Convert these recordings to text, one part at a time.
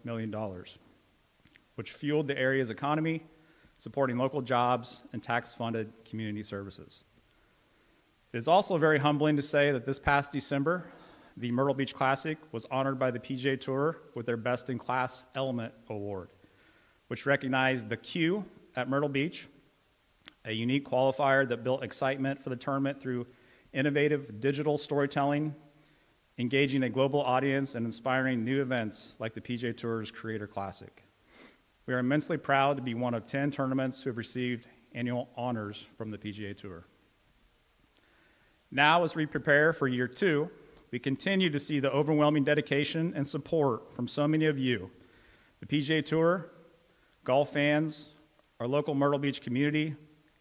million, which fueled the area's economy, supporting local jobs and tax-funded community services. It is also very humbling to say that this past December, the Myrtle Beach Classic was honored by the PGA Tour with their Best in Class Element Award, which recognized the Q at Myrtle Beach, a unique qualifier that built excitement for the tournament through innovative digital storytelling, engaging a global audience, and inspiring new events like the PGA Tour's Creator Classic. We are immensely proud to be one of 10 tournaments who have received annual honors from the PGA Tour. Now, as we prepare for year 2, we continue to see the overwhelming dedication and support from so many of you, the PGA Tour, golf fans, our local Myrtle Beach community,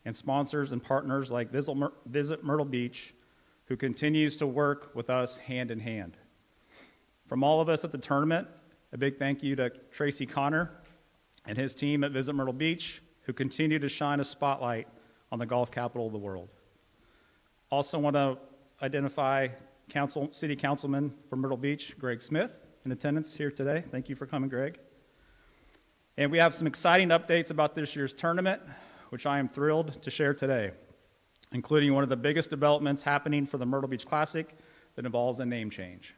and sponsors and partners like Visit Myrtle Beach, who continues to work with us hand in hand. From all of us at the tournament, a big thank you to Tracy Connor and his team at Visit Myrtle Beach, who continue to shine a spotlight on the golf capital of the world. Also want to identify City Councilman from Myrtle Beach, Greg Smith, in attendance here today. Thank you for coming, Greg. And we have some exciting updates about this year's tournament, which I am thrilled to share today, including one of the biggest developments happening for the Myrtle Beach Classic that involves a name change.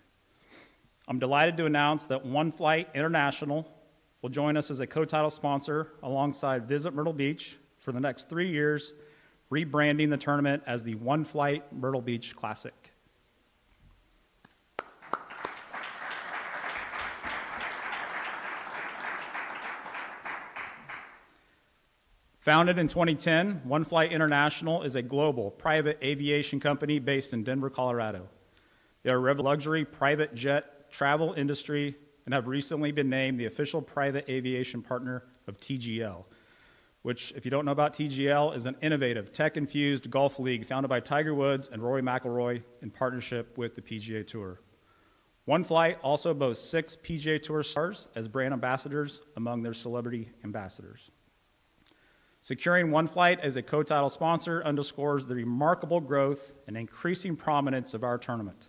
I'm delighted to announce that One Flight International will join us as a co-title sponsor alongside Visit Myrtle Beach for the next 3 years, rebranding the tournament as the One Flight Myrtle Beach Classic. Founded in 2010, One Flight International is a global private aviation company based in Denver, Colorado. They are a luxury private jet travel industry and have recently been named the official private aviation partner of TGL, which, if you don't know about TGL, is an innovative, tech-infused golf league founded by Tiger Woods and Rory McIlroy in partnership with the PGA Tour. One Flight also boasts 6 PGA Tour stars as brand ambassadors among their celebrity ambassadors. Securing One Flight as a co-title sponsor underscores the remarkable growth and increasing prominence of our tournament.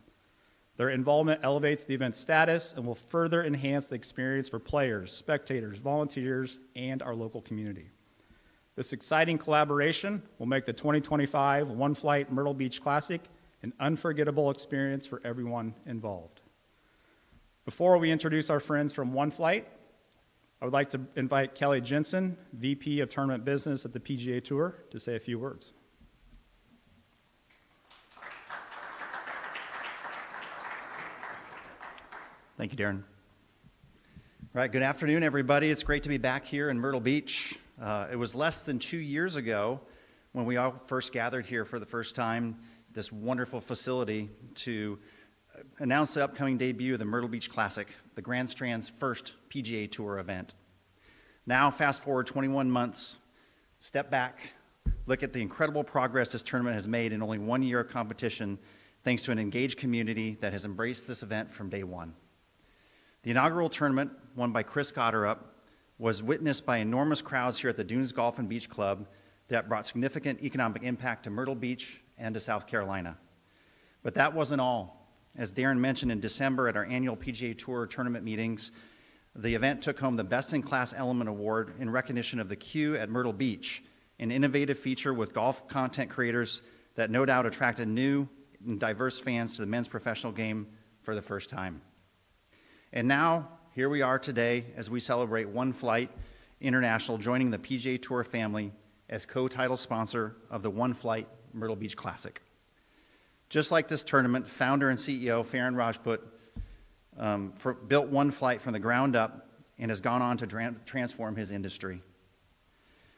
Their involvement elevates the event's status and will further enhance the experience for players, spectators, volunteers, and our local community. This exciting collaboration will make the 2025 One Flight Myrtle Beach Classic an unforgettable experience for everyone involved. Before we introduce our friends from One Flight, I would like to invite Kelly Jensen, VP of Tournament Business at the PGA Tour, to say a few words. Thank you, Darren. All right, good afternoon, everybody. It's great to be back here in Myrtle Beach. It was less than 2 years ago when we all first gathered here for the first time, this wonderful facility, to announce the upcoming debut of the Myrtle Beach Classic, the Grand Strand's first PGA Tour event. Now, fast forward 21 months, step back, look at the incredible progress this tournament has made in only 1 year of competition, thanks to an engaged community that has embraced this event from day one. The inaugural tournament, won by Chris Gotterup, was witnessed by enormous crowds here at the Dunes Golf and Beach Club that brought significant economic impact to Myrtle Beach and to South Carolina. But that wasn't all. As Darren mentioned, in December at our annual PGA Tour tournament meetings, the event took home the Best in Class Element Award in recognition of the Q at Myrtle Beach, an innovative feature with golf content creators that no doubt attracted new and diverse fans to the men's professional game for the first time. And now, here we are today as we celebrate One Flight International joining the PGA Tour family as co-title sponsor of the One Flight Myrtle Beach Classic. Just like this tournament, founder and CEO Farron Rajput built One Flight from the ground up and has gone on to transform his industry.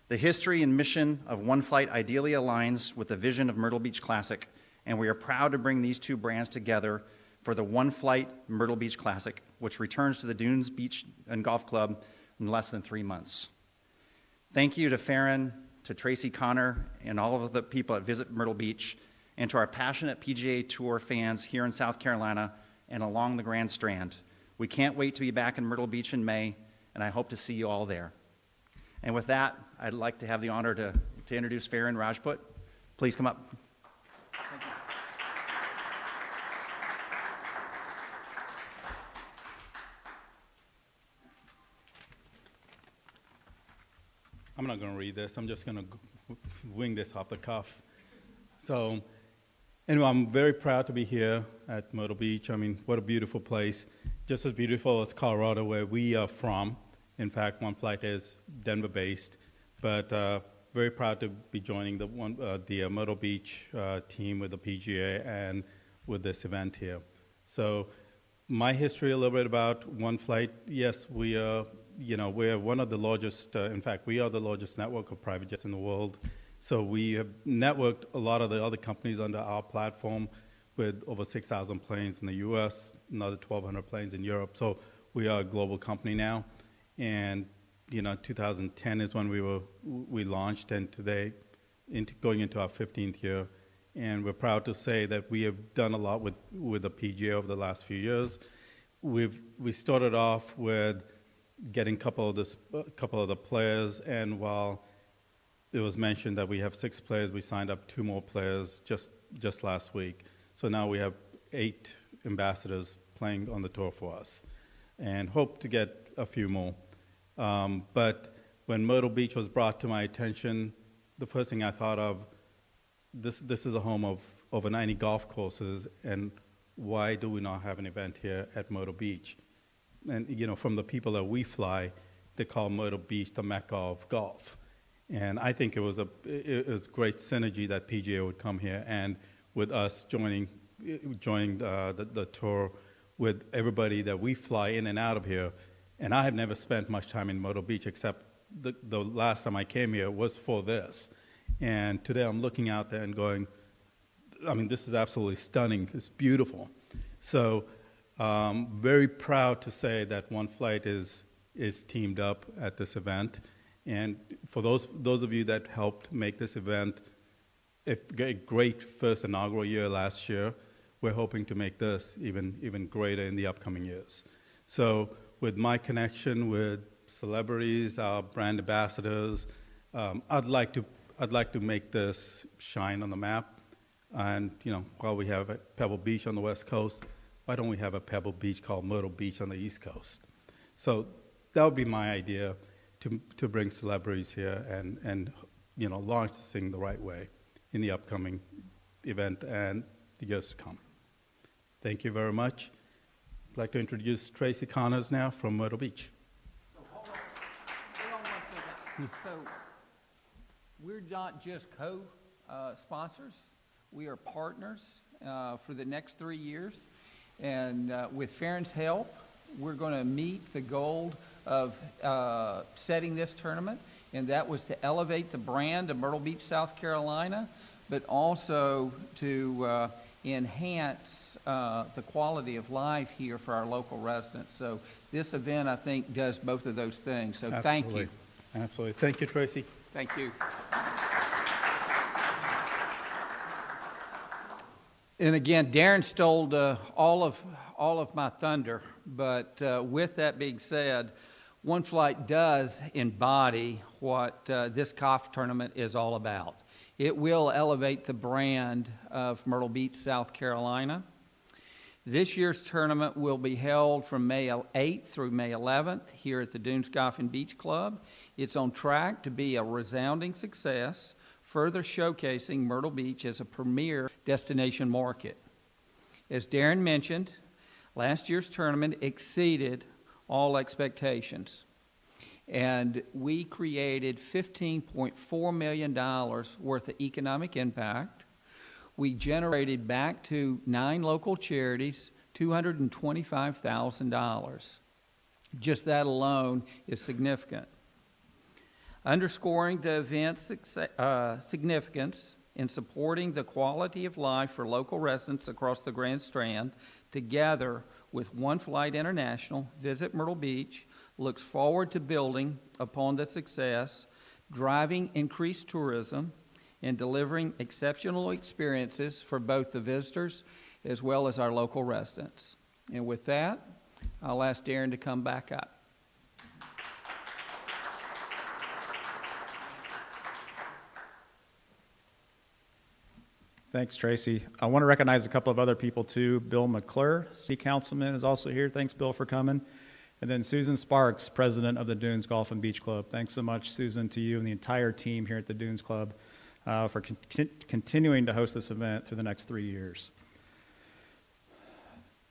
The history and mission of One Flight ideally aligns with the vision of Myrtle Beach Classic, and we are proud to bring these two brands together for the One Flight Myrtle Beach Classic, which returns to the Dunes Beach and Golf Club in less than 3 months. Thank you to Farron, to Tracy Connor, and all of the people at Visit Myrtle Beach, and to our passionate PGA Tour fans here in South Carolina and along the Grand Strand. We can't wait to be back in Myrtle Beach in May, and I hope to see you all there. And with that, I'd like to have the honor to introduce Farron Rajput. Please come up. Thank you. I'm not going to read this. I'm just going to wing this off the cuff. So, anyway, I'm very proud to be here at Myrtle Beach. I mean, what a beautiful place. Just as beautiful as Colorado, where we are from. In fact, One Flight is Denver-based, but very proud to be joining the Myrtle Beach team with the PGA and with this event here. So, my history a little bit about One Flight. Yes, we are. We're one of the largest. In fact, we are the largest network of private jets in the world. So we have networked a lot of the other companies under our platform with over 6,000 planes in the U.S., another 1,200 planes in Europe. So we are a global company now. And 2010 is when we launched, and today, going into our 15th year. And we're proud to say that we have done a lot with the PGA over the last few years. We started off with getting a couple of the players, and while it was mentioned that we have 6 players, we signed up 2 more players just last week. So now we have 8 ambassadors playing on the tour for us, and hope to get a few more. But when Myrtle Beach was brought to my attention, the first thing I thought of, this is a home of over 90 golf courses, and why do we not have an event here at Myrtle Beach? And from the people that we fly, they call Myrtle Beach the Mecca of golf. And I think it was great synergy that PGA would come here, and with us joining the tour with everybody that we fly in and out of here. And I have never spent much time in Myrtle Beach, except the last time I came here was for this. And today I'm looking out there and going, I mean, this is absolutely stunning. It's beautiful. So very proud to say that One Flight is teamed up at this event. And for those of you that helped make this event a great first inaugural year last year, we're hoping to make this even greater in the upcoming years. So with my connection with celebrities, our brand ambassadors, I'd like to make this shine on the map. And while we have Pebble Beach on the West Coast, why don't we have a Pebble Beach called Myrtle Beach on the East Coast? So that would be my idea, to bring celebrities here and launch this thing the right way in the upcoming event and the years to come. Thank you very much. I'd like to introduce Tracy Connors now from Myrtle Beach. So hold on 1 second. So we're not just co-sponsors. We are partners for the next 3 years. And with Farron's help, we're going to meet the goal of setting this tournament, and that was to elevate the brand of Myrtle Beach, South Carolina, but also to enhance the quality of life here for our local residents. So this event, I think, does both of those things. So thank you. Absolutely. Thank you, Tracy. Thank you. And again, Darren stole all of my thunder, but with that being said, One Flight does embody what this golf tournament is all about. It will elevate the brand of Myrtle Beach, South Carolina. This year's tournament will be held from May 8th through May 11th here at the Dunes Golf and Beach Club. It's on track to be a resounding success, further showcasing Myrtle Beach as a premier destination market. As Darren mentioned, last year's tournament exceeded all expectations, and we created $15.4 million worth of economic impact. We generated back to 9 local charities $225,000. Just that alone is significant. Underscoring the event's significance in supporting the quality of life for local residents across the Grand Strand, together with One Flight International, Visit Myrtle Beach looks forward to building upon the success, driving increased tourism, and delivering exceptional experiences for both the visitors as well as our local residents. And with that, I'll ask Darren to come back up. Thanks, Tracy. I want to recognize a couple of other people too. Bill McClure, City Councilman, is also here. Thanks, Bill, for coming. And then Susan Sparks, president of the Dunes Golf and Beach Club. Thanks so much, Susan, to you and the entire team here at the Dunes Club for continuing to host this event through the next 3 years.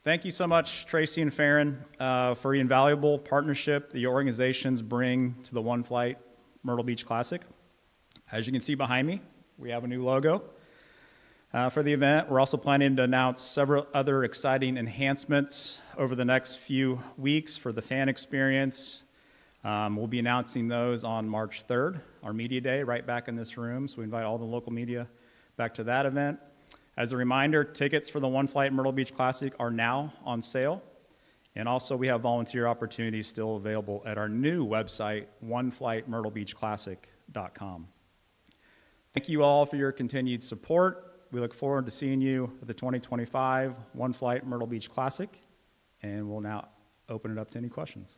Thank you so much, Tracy and Farron, for the invaluable partnership that your organizations bring to the One Flight Myrtle Beach Classic. As you can see behind me, we have a new logo for the event. We're also planning to announce several other exciting enhancements over the next few weeks for the fan experience. We'll be announcing those on March 3rd, our media day, right back in this room. So we invite all the local media back to that event. As a reminder, tickets for the One Flight Myrtle Beach Classic are now on sale. And also we have volunteer opportunities still available at our new website, oneflightmyrtlebeachclassic.com. Thank you all for your continued support. We look forward to seeing you at the 2025 One Flight Myrtle Beach Classic. And we'll now open it up to any questions.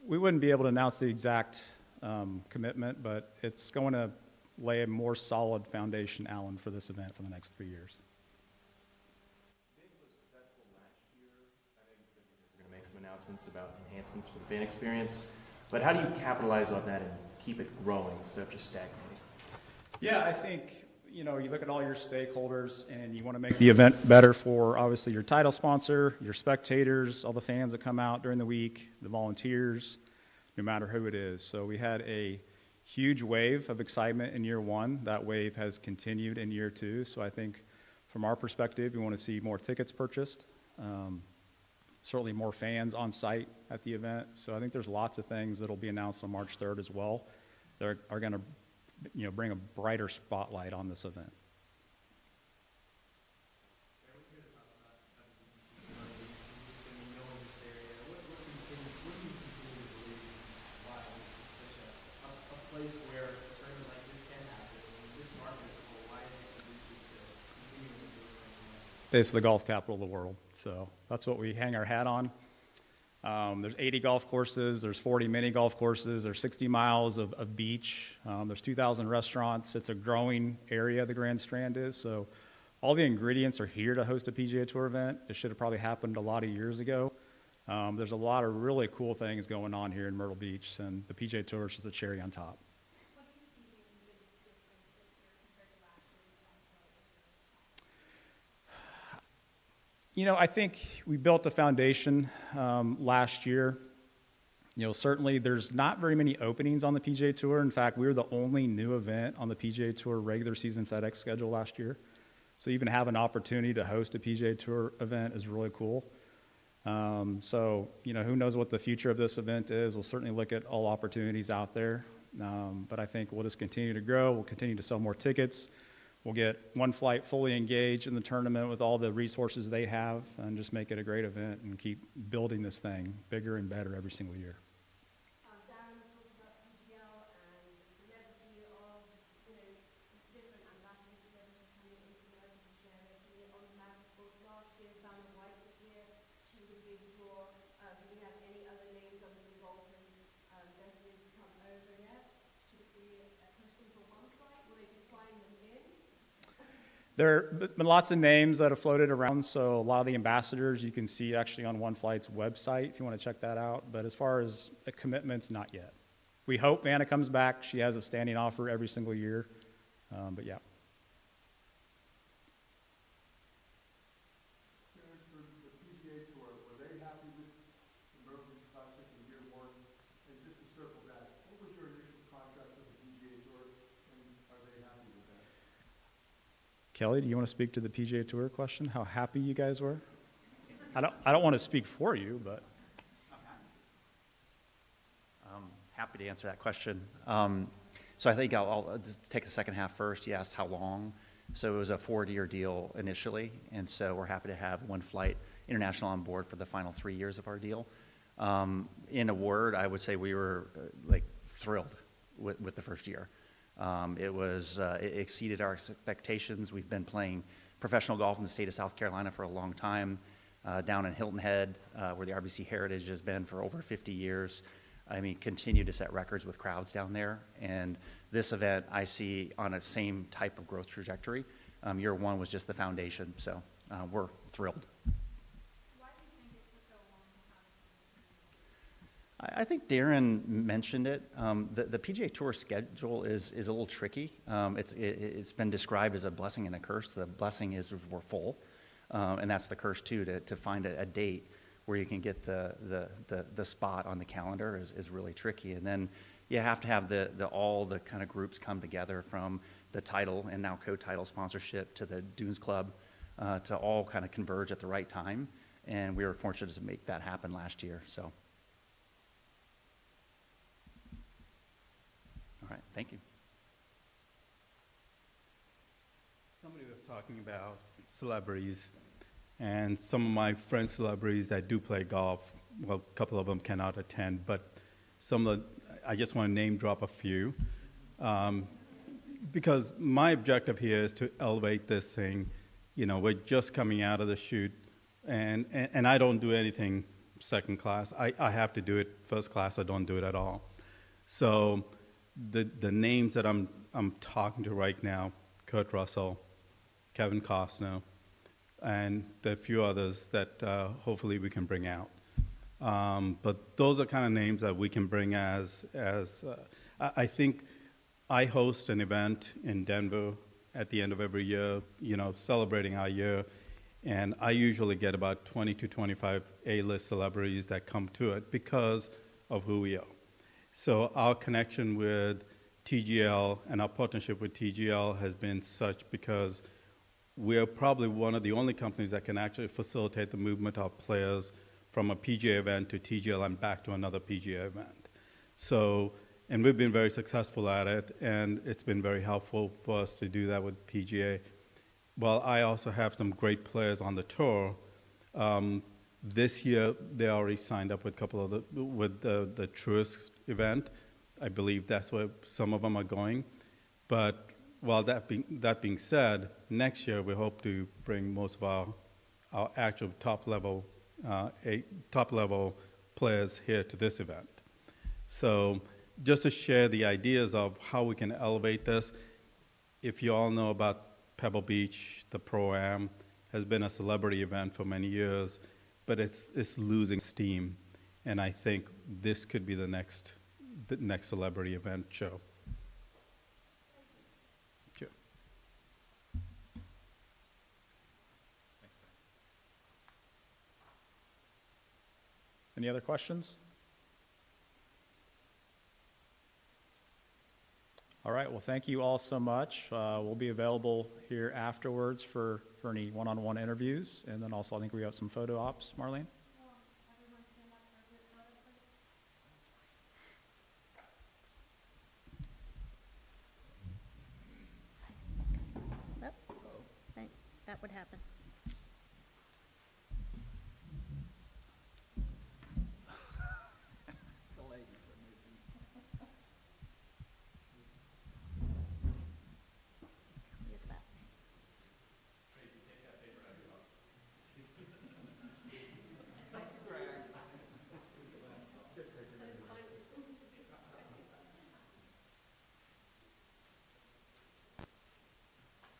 We wouldn't be able to announce the exact commitment, but it's going to lay a more solid foundation, Alan, for this event for the next 3 years. Being so successful last year, I know you said you guys were going to make some announcements about enhancements for the fan experience, but how do you capitalize on that and keep it growing instead of just stagnating? Yeah, I think, you look at all your stakeholders and you want to make the event better for obviously your title sponsor, your spectators, all the fans that come out during the week, the volunteers, no matter who it is. So we had a huge wave of excitement in year one. That wave has continued in year two. So I think from our perspective, we want to see more tickets purchased, certainly more fans on site at the event. So I think there's lots of things that will be announced on March 3rd as well that are going to bring a brighter spotlight on this event. It's the golf capital of the world, so that's what we hang our hat on. There's 80 golf courses, there's 40 mini golf courses, there's 60 miles of beach, there's 2,000 restaurants. It's a growing area, the Grand Strand is, so all the ingredients are here to host a PGA Tour event. It should have probably happened a lot of years ago. There's a lot of really cool things going on here in Myrtle Beach, and the PGA Tour is just a cherry on top. I think we built a foundation last year. Certainly there's not very many openings on the PGA Tour. In fact, we were the only new event on the PGA Tour regular season FedEx schedule last year. So even have an opportunity to host a PGA Tour event is really cool. So, who knows what the future of this event is. We'll certainly look at all opportunities out there. But I think we'll just continue to grow. We'll continue to sell more tickets. We'll get One Flight fully engaged in the tournament with all the resources they have and just make it a great event and keep building this thing bigger and better every single year. Darren talked about PGL and the celebrity of, different ambassadors, celebrities coming into America to share their opinion on that. Of course, last year, Vanna White was here. She was a big draw. Do we have any other names other than Bolton destined to come over yet? Should it be a question for One Flight? Will they be flying them in? There have been lots of names that have floated around, so a lot of the ambassadors you can see actually on One Flight's website if you want to check that out. But as far as commitments, not yet. We hope Vanna comes back. She has a standing offer every single year, but yeah. For the PGA Tour, were they happy with the Myrtle Beach Classic in year one? And just to circle back, what was your initial contract with the PGA Tour, and are they happy with that? Kelly, do you want to speak to the PGA Tour question? How happy you guys were? I don't want to speak for you, but Happy to answer that question. So I think I'll just take the second half first. You asked how long. So it was a 4-year deal initially, and so we're happy to have One Flight International on board for the final 3 years of our deal. In a word, I would say we were thrilled with the first year. It exceeded our expectations. We've been playing professional golf in the state of South Carolina for a long time, down in Hilton Head, where the RBC Heritage has been for over 50 years. I mean, continue to set records with crowds down there. And this event I see on a same type of growth trajectory. Year one was just the foundation, so we're thrilled. Why do you think it took so long to have? I think Darren mentioned it. The PGA Tour schedule is a little tricky. It's been described as a blessing and a curse. The blessing is we're full, and that's the curse too. To find a date where you can get the spot on the calendar is really tricky. And then you have to have all the kind of groups come together, from the title and now co-title sponsorship to the Dunes Club, to all kind of converge at the right time. And we were fortunate to make that happen last year. So. All right, thank you. Somebody was talking about celebrities, and some of my friends celebrities that do play golf, well, a couple of them cannot attend, but I just want to name drop a few, because my objective here is to elevate this thing. You know, we're just coming out of the chute, and I don't do anything second class. I have to do it first class. I don't do it at all. So the names that I'm talking to right now: Kurt Russell, Kevin Costner, and a few others that hopefully we can bring out. But those are kind of names that we can bring I think I host an event in Denver at the end of every year, you know, celebrating our year, and I usually get about 20 to 25 A-list celebrities that come to it because of who we are. So our connection with TGL and our partnership with TGL has been such because we're probably one of the only companies that can actually facilitate the movement of players from a PGA event to TGL and back to another PGA event. So, and we've been very successful at it, and it's been very helpful for us to do that with PGA. Well, I also have some great players on the tour. This year, they already signed up with a couple of the Truist event. I believe that's where some of them are going. But while that being said, next year we hope to bring most of our actual top level players here to this event. So just to share the ideas of how we can elevate this, if you all know about Pebble Beach, the Pro-Am has been a celebrity event for many years, but it's losing steam, and I think this could be the next celebrity event show. Sure. Any other questions? All right, well, thank you all so much. We'll be available here afterwards for any one-on-one interviews, and then also I think we got some photo ops. Marlene? Everyone stand up for a group photo, please. That would happen.